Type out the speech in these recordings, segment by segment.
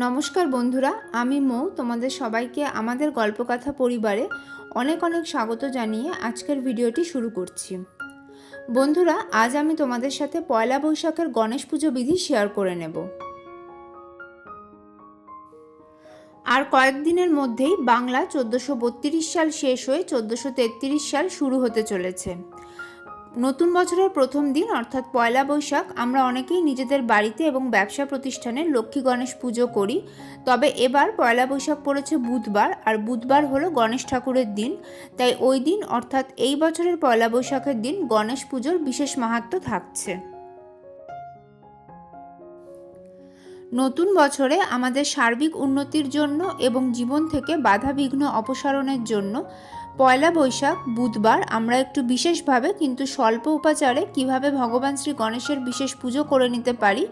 নমস্কার বন্ধুরা, আমি মৌ। তোমাদের সবাইকে আমাদের গল্পকথা পরিবারে অনেক অনেক স্বাগত জানিয়ে আজকের ভিডিওটি শুরু করছি। বন্ধুরা, আজ আমি তোমাদের সাথে পয়লা বৈশাখের গণেশ পুজো বিধি শেয়ার করে নেব। আর কয়েকদিনের মধ্যেই বাংলা 1432 সাল শেষ হয়ে 1433 সাল শুরু হতে চলেছে। নতুন বছরের প্রথম দিন অর্থাৎ পয়লা বৈশাখ আমরা অনেকেই নিজেদের বাড়িতে এবং ব্যবসা প্রতিষ্ঠানে লক্ষ্মী গণেশ পুজো করি। তবে এবার পয়লা বৈশাখ পড়েছে বুধবার, আর বুধবার হলো গণেশ ঠাকুরের দিন। তাই ওই দিন অর্থাৎ এই বছরের পয়লা বৈশাখের দিন গণেশ পুজোর বিশেষ মাহাত্ম্য থাকছে। নতুন বছরে আমাদের সার্বিক উন্নতির জন্য এবং জীবন থেকে বাধা বিঘ্ন অপসারণের জন্য পয়লা বৈশাখ বুধবার আমরা একটু বিশেষভাবে কিন্তু স্বল্প উপাচারে কিভাবে ভগবান শ্রী গণেশের বিশেষ পুজো করে নিতে পারি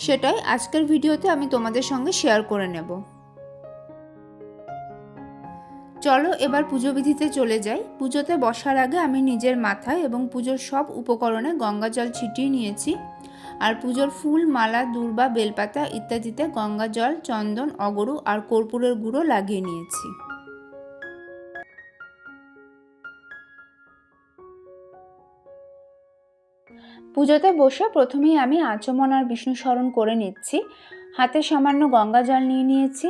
সেটাই আজকের ভিডিওতে আমি তোমাদের সঙ্গে শেয়ার করে নেব। চলো এবার পুজো বিধিতে চলে যাই। পুজোতে বসার আগে আমি নিজের মাথায় এবং পুজোর সব উপকরণে গঙ্গা জল ছিটিয়ে নিয়েছি। আর পুজোর ফুল, মালা, দূর্বা, বেলপাতা ইত্যাদিতে গঙ্গা জল, চন্দন, অগরু আর কর্পূরের গুঁড়ো লাগিয়ে নিয়েছি। পুজোতে বসে প্রথমেই আমি আচমন আর বিষ্ণু স্মরণ করে নিচ্ছি। হাতে সামান্য গঙ্গা জল নিয়ে নিয়েছি।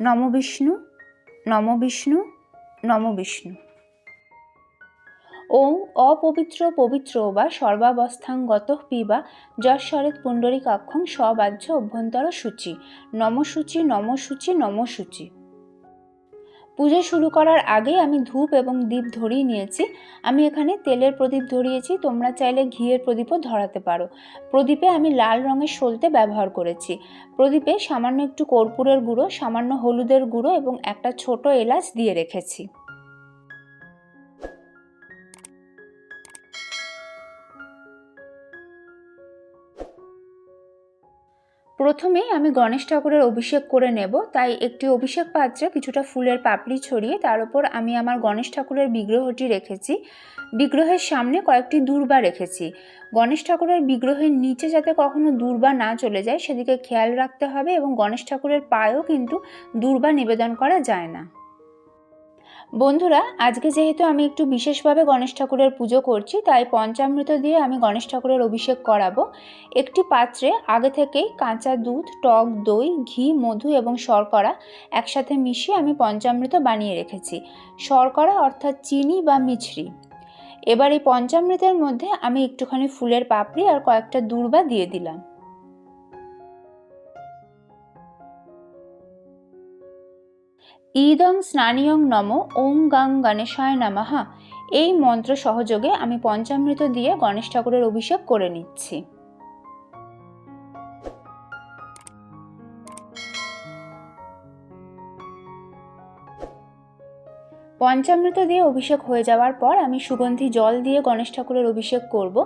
নমো বিষ্ণু, নমো বিষ্ণু, নমো বিষ্ণু। ওং অপবিত্র পবিত্র বা সর্বাবস্থাং গতঃ পিবা যশ্বরেত পুণ্ডরীকাক্ষং সবাহ্য অভ্যন্তর সূচি নম সূচি, নম সূচি, নম সূচি। পুজো শুরু করার আগে আমি ধূপ এবং দীপ ধরিয়ে নিয়েছি। আমি এখানে তেলের প্রদীপ ধরিয়েছি, তোমরা চাইলে ঘিয়ের প্রদীপও ধরাতে পারো। প্রদীপে আমি লাল রঙের সলতে ব্যবহার করেছি। প্রদীপে সামান্য একটু কর্পূরের গুঁড়ো, সামান্য হলুদের গুঁড়ো এবং একটা ছোট এলাচ দিয়ে রেখেছি। প্রথমে আমি গণেশ ঠাকুরের অভিষেক করে নেব। তাই একটি অভিষেক পাত্রে কিছুটা ফুলের পাপড়ি ছড়িয়ে তার উপর আমি আমার গণেশ ঠাকুরের বিগ্রহটি রেখেছি। বিগ্রহের সামনে কয়েকটি দূর্বা রেখেছি। গণেশ ঠাকুরের বিগ্রহের নিচে যাতে কখনো দূর্বা না চলে যায় সেদিকে খেয়াল রাখতে হবে, এবং গণেশ ঠাকুরের পায়েও কিন্তু দূর্বা নিবেদন করা যায় না। বন্ধুরা, আজকে যেহেতু আমি একটু বিশেষভাবে গণেশ ঠাকুরের পুজো করছি, তাই পঞ্চামৃত দিয়ে আমি গণেশ ঠাকুরের অভিষেক করাবো। একটি পাত্রে আগে থেকেই কাঁচা দুধ, টক দই, ঘি, মধু এবং শর্করা একসাথে মিশিয়ে আমি পঞ্চামৃত বানিয়ে রেখেছি। শর্করা অর্থাৎ চিনি বা মিছরি। এবার এই পঞ্চামৃতের মধ্যে আমি একটুখানি ফুলের পাপড়ি আর কয়েকটা দূর্বা দিয়ে দিলাম। ইদং স্নানিয়ং নমো ওং গাং গণেশায় নমঃ, এই মন্ত্র সহযোগে আমি পঞ্চামৃত দিয়ে গণেশ ঠাকুরের অভিষেক করে নিচ্ছি। পঞ্চামৃত দিয়ে অভিষেক হয়ে যাওয়ার পর আমি সুগন্ধি জল দিয়ে গণেশ ঠাকুরের অভিষেক করব।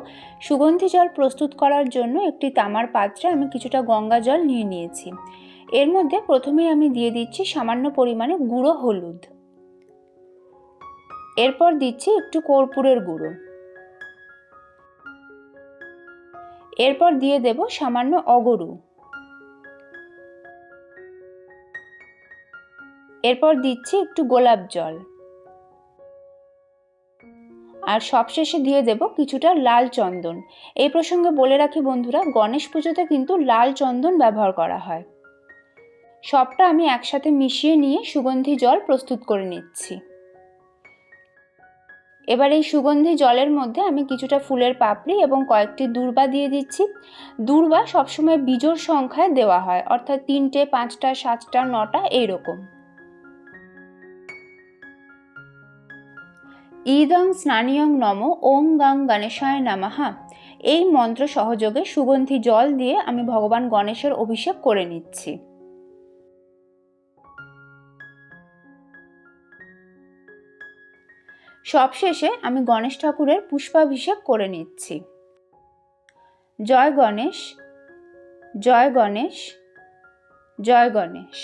সুগন্ধি জল প্রস্তুত করার জন্য একটি তামার পাত্রে আমি কিছুটা গঙ্গা জল নিয়ে নিয়েছি। এর মধ্যে প্রথমেই আমি দিয়ে দিচ্ছি সামান্য পরিমাণে গুঁড়ো হলুদ। এরপর দিচ্ছি একটু কর্পূরের গুঁড়ো। এরপর দিয়ে দেব সামান্য অগরু। এরপর দিচ্ছি একটু গোলাপ জল। আর সবশেষে দিয়ে দেব কিছুটা লাল চন্দন। এই প্রসঙ্গে বলে রাখি বন্ধুরা, গণেশ পুজোতে কিন্তু লাল চন্দন ব্যবহার করা হয়। সবটা আমি একসাথে মিশিয়ে নিয়ে সুগন্ধি জল প্রস্তুত করে নিচ্ছি। এবার এই সুগন্ধি জলের মধ্যে আমি কিছুটা ফুলের পাপড়ি এবং কয়েকটি দূর্বা দিয়ে দিচ্ছি। দূর্বা সবসময় বিজোড় সংখ্যায় দেওয়া হয়, অর্থাৎ 3টে, 5টা, 7টা, 9টা এইরকম। ইদং স্নানিয়ং নমো ওং গাং গণেশায় নমঃ, এই মন্ত্র সহযোগে সুগন্ধি জল দিয়ে আমি ভগবান গণেশের অভিষেক করে নিচ্ছি। সবশেষে আমি গণেশ ঠাকুরের পুষ্পাভিষেক করে নিচ্ছি। জয় গণেশ, জয় গণেশ, জয় গণেশ।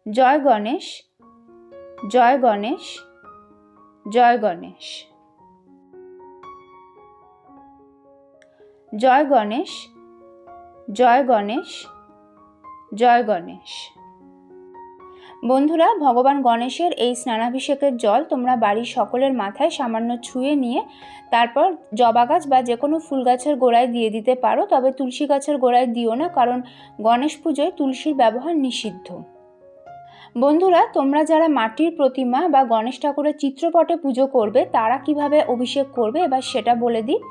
জয় গণেশ, জয় গণেশ, জয় গণেশ। জয় গণেশ, জয় গণেশ, জয় গণেশ। বন্ধুরা, ভগবান গণেশের এই স্নানাভিষেকের জল তোমরা বাড়ির সকলের মাথায় সামান্য ছুঁয়ে নিয়ে তারপর জবা গাছ বা যে কোনো ফুল গাছের গোড়ায় দিয়ে দিতে পারো, তবে তুলসী গাছের গোড়ায় দিও না, কারণ গণেশ পুজোয় তুলসীর ব্যবহার নিষিদ্ধ। বন্ধুরা, তোমরা যারা মাটির প্রতিমা বা গণেশ ঠাকুরের চিত্রপটে পুজো করবে তারা কিভাবে অভিষেক করবে এবার সেটা বলে দিই।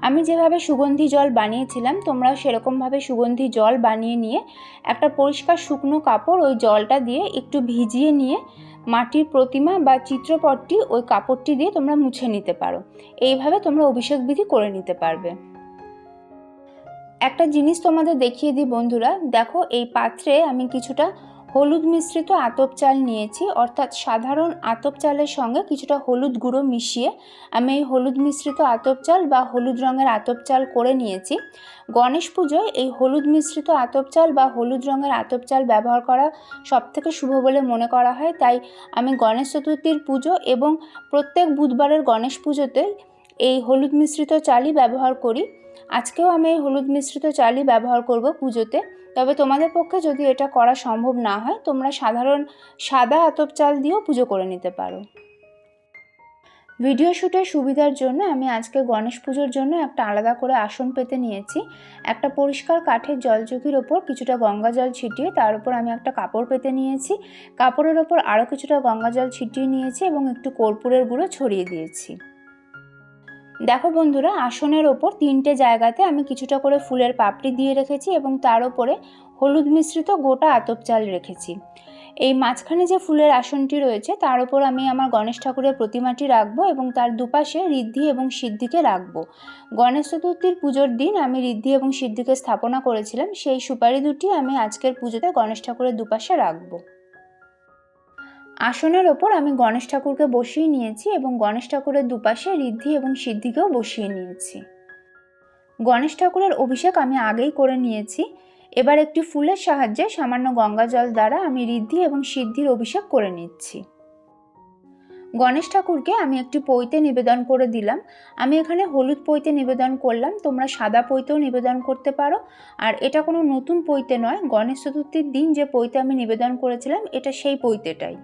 আমি যেভাবে সুগন্ধি জল বানিয়েছিলাম তোমরা সেরকমভাবে সুগন্ধি জল বানিয়ে নিয়ে একটা পরিষ্কার শুকনো কাপড় ওই জলটা দিয়ে একটু ভিজিয়ে নিয়ে মাটির প্রতিমা বা চিত্রপটটি ওই কাপড়টি দিয়ে তোমরা মুছে নিতে পারো। এইভাবে তোমরা অভিষেক বিধি করে নিতে পারবে। একটা জিনিস তোমাদের দেখিয়ে দিই বন্ধুরা, দেখো এই পাত্রে আমি কিছুটা হলুদ মিশ্রিত আতপ চাল নিয়েছি, অর্থাৎ সাধারণ আতপ চালের সঙ্গে কিছুটা হলুদ গুঁড়ো মিশিয়ে আমি এই হলুদ মিশ্রিত আতপ চাল বা হলুদ রঙের আতপ চাল করে নিয়েছি। গণেশ পুজোয় এই হলুদ মিশ্রিত আতপ চাল বা হলুদ রঙের আতপ চাল ব্যবহার করা সবথেকে শুভ বলে মনে করা হয়, তাই আমি গণেশ চতুর্থীর পুজো এবং প্রত্যেক বুধবারের গণেশ পুজোতে এই হলুদ মিশ্রিত চালই ব্যবহার করি। আজকেও আমি এই হলুদ মিশ্রিত চালই ব্যবহার করব পুজোতে। তবে তোমাদের পক্ষে যদি এটা করা সম্ভব না হয় তোমরা সাধারণ সাদা আতপ চাল দিয়েও পুজো করে নিতে পারো। ভিডিও শ্যুটের সুবিধার জন্য আমি আজকে গণেশ পুজোর জন্য একটা আলাদা করে আসন পেতে নিয়েছি। একটা পরিষ্কার কাঠের জলচৌকির ওপর কিছুটা গঙ্গা জল ছিটিয়ে তার উপর আমি একটা কাপড় পেতে নিয়েছি। কাপড়ের ওপর আরও কিছুটা গঙ্গা জল ছিটিয়ে নিয়েছি এবং একটু কর্পূরের গুঁড়ো ছড়িয়ে দিয়েছি। দেখো বন্ধুরা, আসনের ওপর 3টে জায়গাতে আমি কিছুটা করে ফুলের পাপড়ি দিয়ে রেখেছি এবং তার উপরে হলুদ মিশ্রিত গোটা আতপ চাল রেখেছি। এই মাঝখানে যে ফুলের আসনটি রয়েছে তার উপর আমি আমার গণেশ ঠাকুরের প্রতিমাটি রাখবো এবং তার দুপাশে ঋদ্ধি এবং সিদ্ধিকে রাখবো। গণেশ চতুর্থীর পুজোর দিন আমি ঋদ্ধি এবং সিদ্ধিকে স্থাপনা করেছিলাম, সেই সুপারি দুটি আমি আজকের পুজোতে গণেশ ঠাকুরের দুপাশে রাখবো। আসনের ওপর আমি গণেশ ঠাকুরকে বসিয়ে নিয়েছি এবং গণেশ ঠাকুরের দুপাশে ঋদ্ধি এবং সিদ্ধিকেও বসিয়ে নিয়েছি। গণেশ ঠাকুরের অভিষেক আমি আগেই করে নিয়েছি। এবার একটি ফুলের সাহায্যে সামান্য গঙ্গা জল দ্বারা আমি ঋদ্ধি এবং সিদ্ধির অভিষেক করে নিচ্ছি। গণেশ ঠাকুরকে আমি একটি পৈতে নিবেদন করে দিলাম। আমি এখানে হলুদ পৈতে নিবেদন করলাম, তোমরা সাদা পৈতেও নিবেদন করতে পারো। আর এটা কোনো নতুন পৈতে নয়, গণেশ চতুর্থীর দিন যে পৈতে আমি নিবেদন করেছিলাম এটা সেই পৈতেটাই।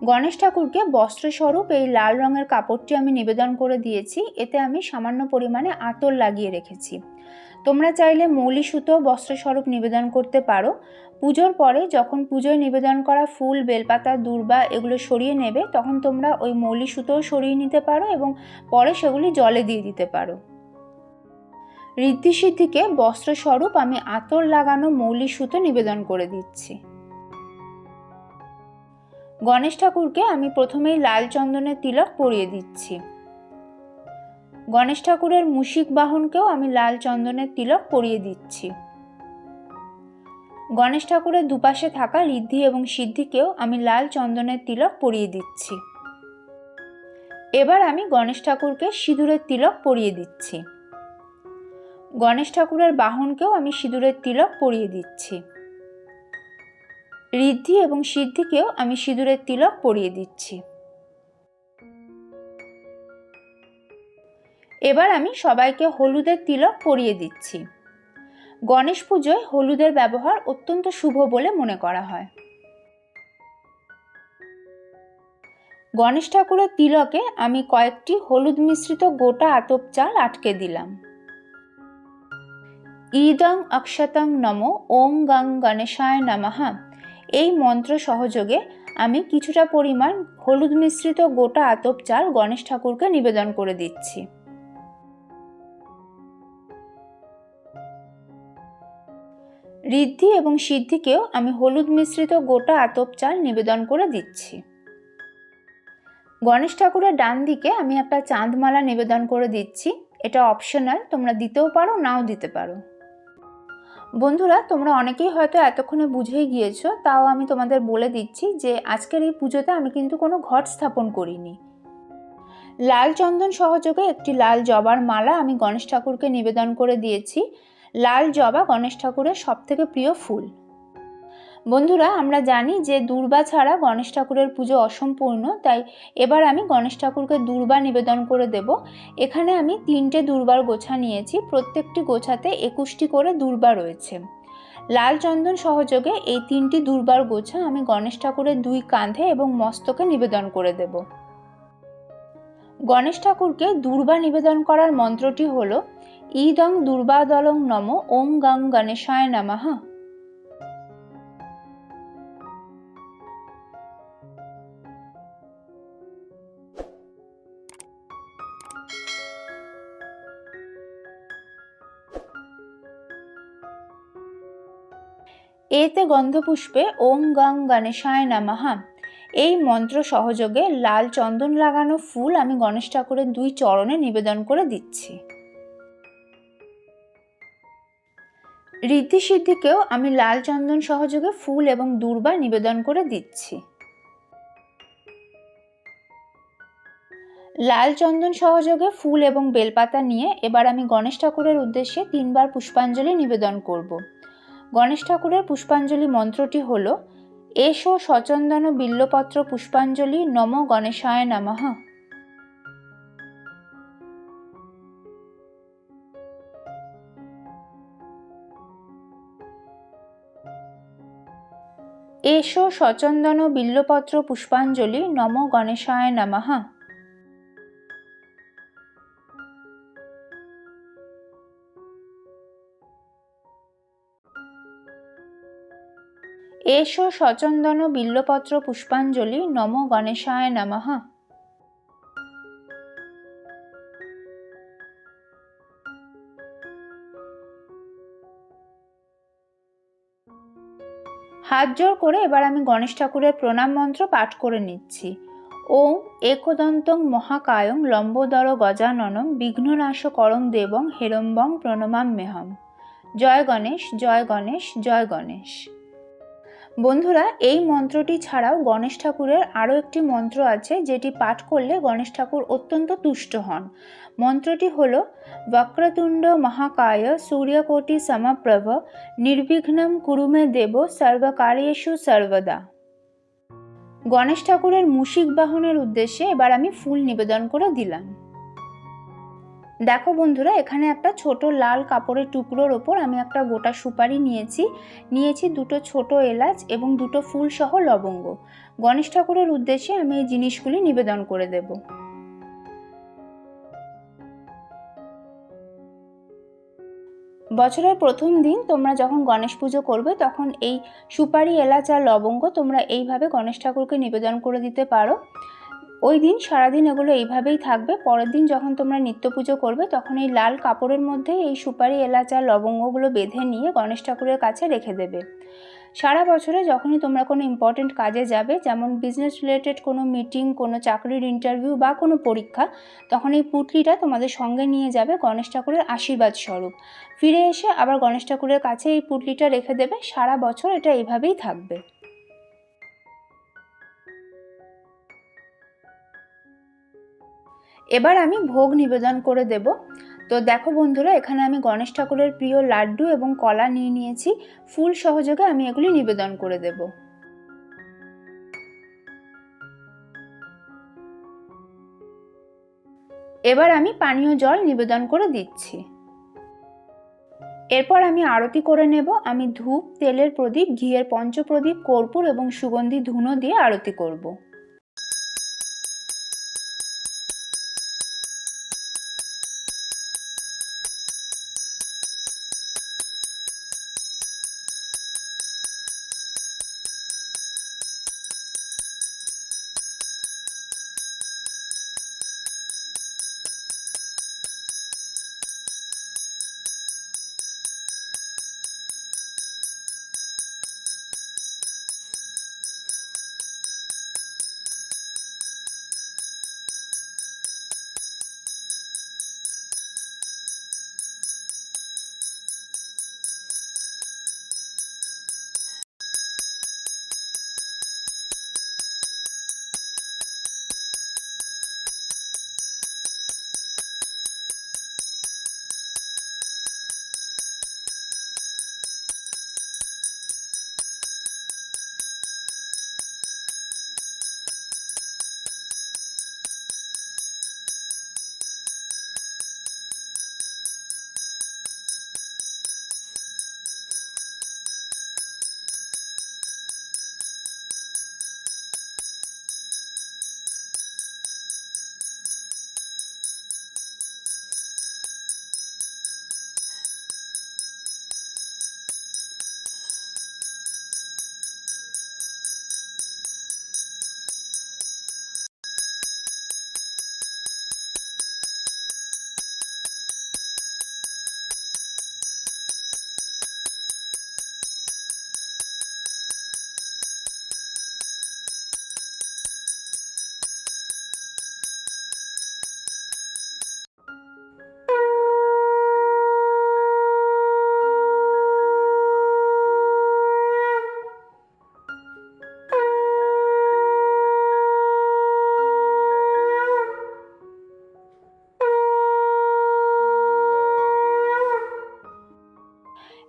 গণেশ ঠাকুরকে বস্ত্রস্বরূপ এই লাল রঙের কাপড়টি আমি নিবেদন করে দিয়েছি। এতে আমি সামান্য পরিমাণে আতর লাগিয়ে রেখেছি। তোমরা চাইলে মৌলি সুতো বস্ত্রস্বরূপ নিবেদন করতে পারো। পুজোর পরে যখন পুজোয় নিবেদন করা ফুল, বেলপাতা, দূর্বা এগুলো সরিয়ে নেবে তখন তোমরা ওই মৌলি সুতোও সরিয়ে নিতে পারো এবং পরে সেগুলি জলে দিয়ে দিতে পারো। ঋদ্ধি সিদ্ধিকে বস্ত্রস্বরূপ আমি আতর লাগানো মৌলি সুতো নিবেদন করে দিচ্ছি। গণেশ ঠাকুরকে আমি প্রথমেই লাল চন্দনের তিলক পরিয়ে দিচ্ছি। গণেশ ঠাকুরের মুশিক বাহনকেও আমি লাল চন্দনের তিলক পরিয়ে দিচ্ছি। গণেশ ঠাকুরের দুপাশে থাকা ঋদ্ধি এবং সিদ্ধিকেও আমি লাল চন্দনের তিলক পরিয়ে দিচ্ছি। এবার আমি গণেশ ঠাকুরকে সিঁদুরের তিলক পরিয়ে দিচ্ছি। গণেশ ঠাকুরের বাহনকেও আমি সিঁদুরের তিলক পরিয়ে দিচ্ছি। ঋদ্ধি এবং সিদ্ধিকেও আমি সিঁদুরের তিলক পরিয়ে দিচ্ছি। এবার আমি সবাইকে হলুদের তিলক পরিয়ে দিচ্ছি। গণেশ পুজোয় হলুদের ব্যবহার অত্যন্ত শুভ বলে মনে করা হয়। গণেশ ঠাকুরের তিলকে আমি কয়েকটি হলুদ মিশ্রিত গোটা আতপ চাল আটকে দিলাম। ইদং অক্ষতং নমো ওং গং গণেশায় নমঃ এই মন্ত্র সহযোগে আমি কিছুটা পরিমাণ হলুদ মিশ্রিত গোটা আতপ চাল গণেশ ঠাকুরকে নিবেদন করে দিচ্ছি। ঋদ্ধি এবং সিদ্ধিকেও আমি হলুদ মিশ্রিত গোটা আতপ চাল নিবেদন করে দিচ্ছি। গণেশ ঠাকুরের ডান দিকে আমি একটা চাঁদমালা নিবেদন করে দিচ্ছি। এটা অপশনাল, তোমরা দিতেও পারো নাও দিতে পারো। বন্ধুরা, তোমরা অনেকেই হয়তো এতক্ষণে বুঝেই গিয়েছো, তাও আমি তোমাদের বলে দিচ্ছি যে আজকের এই পুজোতে আমি কিন্তু কোনো ঘট স্থাপন করিনি। লাল চন্দন সহযোগে একটি লাল জবার মালা আমি গণেশ ঠাকুরকে নিবেদন করে দিয়েছি। লাল জবা গণেশ ঠাকুরের সবথেকে প্রিয় ফুল। বন্ধুরা, আমরা জানি যে দূর্বা ছাড়া গণেশ ঠাকুরের পুজো অসম্পূর্ণ, তাই এবার আমি গণেশ ঠাকুরকে দূর্বা নিবেদন করে দেব। এখানে আমি 3টে দূর্বার গোছা নিয়েছি, প্রত্যেকটি গোছাতে 21টি করে দূর্বা রয়েছে। লাল চন্দন সহযোগে এই 3টি দূর্বার গোছা আমি গণেশ ঠাকুরের 2 কাঁধে এবং মস্তকে নিবেদন করে দেব। গণেশ ঠাকুরকে দূর্বা নিবেদন করার মন্ত্রটি হল ইদং দূর্বাদলং নম ওম গং গণেশায় নমঃ। এতে গন্ধপুষ্পে ওম গং গণেশায় নমঃ এই মন্ত্র সহযোগে লাল চন্দন লাগানো ফুল আমি গণেশ ঠাকুরের 2 চরণে নিবেদন করে দিচ্ছি। ঋদ্ধি সিদ্ধিকেও আমি লাল চন্দন সহযোগে ফুল এবং দূর্বা নিবেদন করে দিচ্ছি। লাল চন্দন সহযোগে ফুল এবং বেলপাতা নিয়ে এবার আমি গণেশ ঠাকুরের উদ্দেশ্যে 3বার পুষ্পাঞ্জলি নিবেদন করব। গণেশ ঠাকুরের পুষ্পাঞ্জলি মন্ত্রটি হল এসো সচন্দন বিল্লপত্র পুষ্পাঞ্জলি নমো গণেশায় নমঃ। এসো সচন্দন বিল্লপত্র পুষ্পাঞ্জলি নমো গণেশায় নমঃ। এসো সচন্দন বিল্লপত্র পুষ্পাঞ্জলি নমো গণেশায় নমঃ। হাত জোড় করে এবার আমি গণেশ ঠাকুরের প্রণাম মন্ত্র পাঠ করে নিচ্ছি। ওম একদন্তং মহাকায়ং লম্বোদর গজাননং বিঘ্ননাশকরং দেবং হেরম্বং প্রণমাম্যহম। জয় গণেশ, জয় গণেশ, জয় গণেশ। বন্ধুরা, এই মন্ত্রটি ছাড়াও গণেশ ঠাকুরের আরও একটি মন্ত্র আছে যেটি পাঠ করলে গণেশ ঠাকুর অত্যন্ত তুষ্ট হন। মন্ত্রটি হল বক্রতুণ্ড মহাকায় সূর্যকোটি সমপ্রভ নির্বিঘ্নম কুরু মে দেব সর্বকার্যেষু সর্বদা। গণেশ ঠাকুরের মুশিক বাহনের উদ্দেশ্যে এবার আমি ফুল নিবেদন করে দিলাম। দেখো বন্ধুরা, এখানে একটা ছোট লাল কাপড়ের টুকরোর ওপর আমি একটা গোটা সুপারি নিয়েছি 2টো ছোট এলাচ এবং 2টো ফুল সহ লবঙ্গ। গণেশ ঠাকুরের উদ্দেশ্যে আমি এই জিনিসগুলি নিবেদন করে দেব। বছরের প্রথম দিন তোমরা যখন গণেশ পুজো করবে তখন এই সুপারি, এলাচ আর লবঙ্গ তোমরা এইভাবে গণেশ ঠাকুরকে নিবেদন করে দিতে পারো। ওই দিন সারাদিন এগুলো এইভাবেই থাকবে। পরের দিন যখন তোমরা নিত্য পুজো করবে তখন এই লাল কাপড়ের মধ্যে এই সুপারি, এলাচ আর লবঙ্গগুলো বেঁধে নিয়ে গণেশ ঠাকুরের কাছে রেখে দেবে। সারা বছরে যখনই তোমরা কোনো ইম্পর্টেন্ট কাজে যাবে, যেমন বিজনেস রিলেটেড কোনো মিটিং, কোনো চাকরির ইন্টারভিউ বা কোনো পরীক্ষা, তখন এই পুঁটলিটা তোমাদের সঙ্গে নিয়ে যাবে গণেশ ঠাকুরের আশীর্বাদ স্বরূপ। ফিরে এসে আবার গণেশ ঠাকুরের কাছে এই পুঁটলিটা রেখে দেবে। সারা বছর এটা এইভাবেই থাকবে। এবার আমি ভোগ নিবেদন করে দেব। তো দেখো বন্ধুরা, এখানে আমি গণেশ ঠাকুরের প্রিয় লাড্ডু এবং কলা নিয়েছি। ফুল সহযোগে আমি এগুলি নিবেদন করে দেব। এবার আমি পানীয় জল নিবেদন করে দিচ্ছি। এরপর আমি আরতি করে নেব। আমি ধূপ, তেলের প্রদীপ, ঘিয়ের পঞ্চপ্রদীপ, কর্পূর এবং সুগন্ধি ধুনো দিয়ে আরতি করব।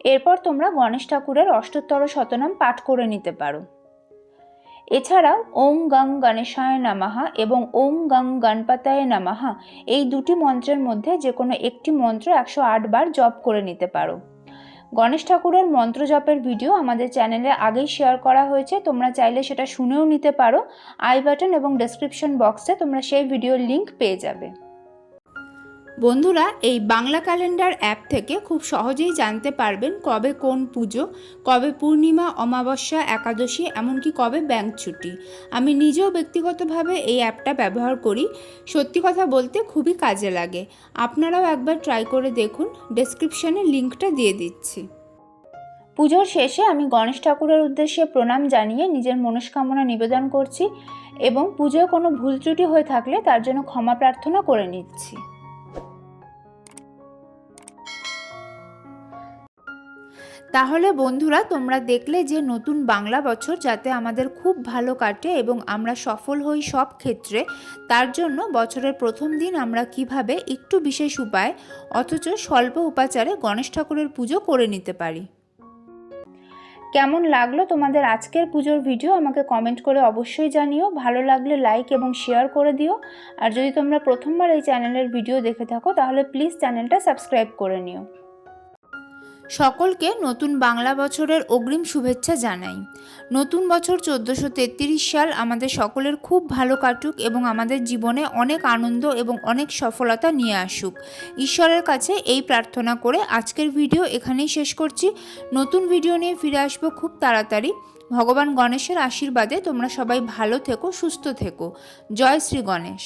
এরপর তোমরা গণেশ ঠাকুরের অষ্টোত্তর শতনাম পাঠ করে নিতে পারো। এছাড়াও ওম গং গণেশায় নমঃ এবং ওম গং গণপতায় নমঃ এই দুটি মন্ত্রের মধ্যে যে কোনো একটি মন্ত্র 108 বার জপ করে নিতে পারো। গণেশ ঠাকুরের মন্ত্র জপের ভিডিও আমাদের চ্যানেলে আগেই শেয়ার করা হয়েছে, তোমরা চাইলে সেটা শুনেও নিতে পারো। আই বাটন এবং ডেসক্রিপশন বক্সে তোমরা সেই ভিডিওর লিঙ্ক পেয়ে যাবে। বন্ধুরা, এই বাংলা ক্যালেন্ডার অ্যাপ থেকে খুব সহজেই জানতে পারবেন কবে কোন পুজো, কবে পূর্ণিমা, অমাবস্যা, একাদশী, এমনকি কবে ব্যাংক ছুটি। আমি নিজেও ব্যক্তিগতভাবে এই অ্যাপটা ব্যবহার করি। সত্যি কথা বলতে খুবই কাজে লাগে। আপনারাও একবার ট্রাই করে দেখুন, ডেসক্রিপশনে লিঙ্কটা দিয়ে দিচ্ছি। পুজোর শেষে আমি গণেশ ঠাকুরের উদ্দেশ্যে প্রণাম জানিয়ে নিজের মনস্কামনা নিবেদন করছি এবং পুজোয় কোনো ভুল ত্রুটি হয়ে থাকলে তার জন্য ক্ষমা প্রার্থনা করে নিচ্ছি। তাহলে বন্ধুরা, তোমরা দেখলে যে নতুন বাংলা বছর যাতে আমাদের খুব ভালো কাটে এবং আমরা সফল হই সব ক্ষেত্রে, তার জন্য বছরের প্রথম দিন আমরা কিভাবে একটু বিশেষ উপায় অথচ স্বল্প উপাচারে গণেশ ঠাকুরের পুজো করে নিতে পারি। কেমন লাগলো তোমাদের আজকের পুজোর ভিডিও আমাকে কমেন্ট করে অবশ্যই জানিও। ভালো লাগলে লাইক এবং শেয়ার করে দিও। আর যদি তোমরা প্রথমবার এই চ্যানেলের ভিডিও দেখে থাকো তাহলে প্লিজ চ্যানেলটা সাবস্ক্রাইব করে নিও। সকলকে নতুন বাংলা বছরের অগ্রিম শুভেচ্ছা জানাই। নতুন বছর 1433 সাল আমাদের সকলের খুব ভালো কাটুক এবং আমাদের জীবনে অনেক আনন্দ এবং অনেক সফলতা নিয়ে আসুক। ঈশ্বরের কাছে এই প্রার্থনা করে আজকের ভিডিও এখানেই শেষ করছি। নতুন ভিডিও নিয়ে ফিরে আসবো খুব তাড়াতাড়ি। ভগবান গণেশের আশীর্বাদে তোমরা সবাই ভালো থেকো, সুস্থ থেকো। জয় শ্রী গণেশ।